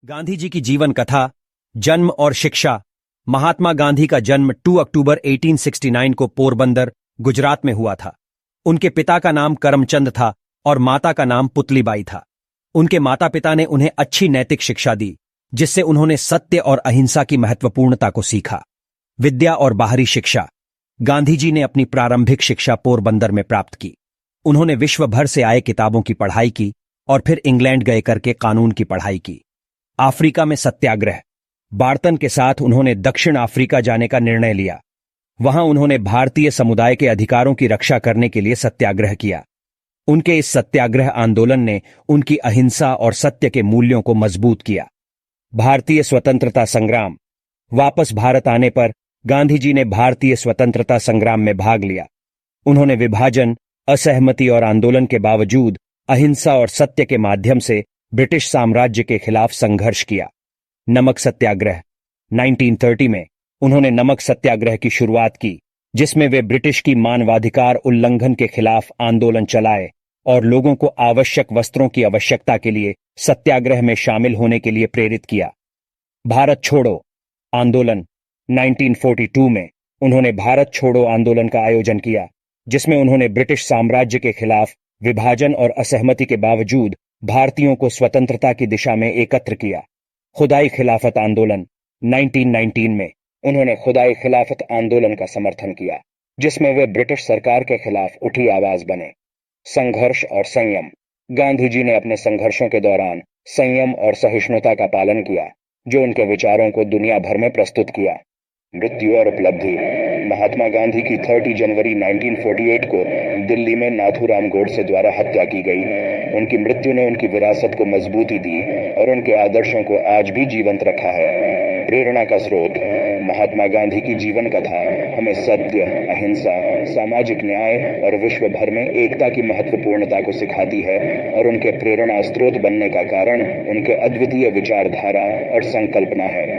गांधी जी की जीवन कथा, जन्म और शिक्षा। महात्मा गांधी का जन्म 2 अक्टूबर 1869 को पोरबंदर, गुजरात में हुआ था। उनके पिता का नाम करमचंद था और माता का नाम पुतलीबाई था। उनके माता पिता ने उन्हें अच्छी नैतिक शिक्षा दी, जिससे उन्होंने सत्य और अहिंसा की महत्वपूर्णता को सीखा। विद्या और बाहरी शिक्षा। गांधी जी ने अपनी प्रारंभिक शिक्षा पोरबंदर में प्राप्त की। उन्होंने विश्व भर से आए किताबों की पढ़ाई की और फिर इंग्लैंड गए करके कानून की पढ़ाई की। अफ्रीका में सत्याग्रह। बार्टन के साथ उन्होंने दक्षिण अफ्रीका जाने का निर्णय लिया। वहां उन्होंने भारतीय समुदाय के अधिकारों की रक्षा करने के लिए सत्याग्रह किया। उनके इस सत्याग्रह आंदोलन ने उनकी अहिंसा और सत्य के मूल्यों को मजबूत किया। भारतीय स्वतंत्रता संग्राम। वापस भारत आने पर गांधी जी ने भारतीय स्वतंत्रता संग्राम में भाग लिया। उन्होंने विभाजन, असहमति और आंदोलन के बावजूद अहिंसा और सत्य के माध्यम से ब्रिटिश साम्राज्य के खिलाफ संघर्ष किया। नमक सत्याग्रह। 1930 में उन्होंने नमक सत्याग्रह की शुरुआत की, जिसमें वे ब्रिटिश की मानवाधिकार उल्लंघन के खिलाफ आंदोलन चलाए और लोगों को आवश्यक वस्त्रों की आवश्यकता के लिए सत्याग्रह में शामिल होने के लिए प्रेरित किया। भारत छोड़ो आंदोलन। 1942 में उन्होंने भारत छोड़ो आंदोलन का आयोजन किया, जिसमें उन्होंने ब्रिटिश साम्राज्य के खिलाफ विभाजन और असहमति के बावजूद भारतीयों को स्वतंत्रता की दिशा में एकत्र किया। खुदाई खिलाफत आंदोलन। 1919 में उन्होंने खुदाई खिलाफत आंदोलन का समर्थन किया, जिसमें वे ब्रिटिश सरकार के खिलाफ उठी आवाज बने। संघर्ष और संयम। गांधी जी ने अपने संघर्षों के दौरान संयम और सहिष्णुता का पालन किया, जो उनके विचारों को दुनिया भर में प्रस्तुत किया। मृत्यु और उपलब्धि। महात्मा गांधी की 30 जनवरी 1948 को दिल्ली में नाथूराम गोडसे द्वारा हत्या की गई। उनकी मृत्यु ने उनकी विरासत को मजबूती दी और उनके आदर्शों को आज भी जीवंत रखा है। प्रेरणा का स्रोत। महात्मा गांधी की जीवन कथा हमें सत्य, अहिंसा, सामाजिक न्याय और विश्व भर में एकता की महत्वपूर्णता को सिखाती है और उनके प्रेरणा स्रोत बनने का कारण उनके अद्वितीय विचारधारा और संकल्पना है।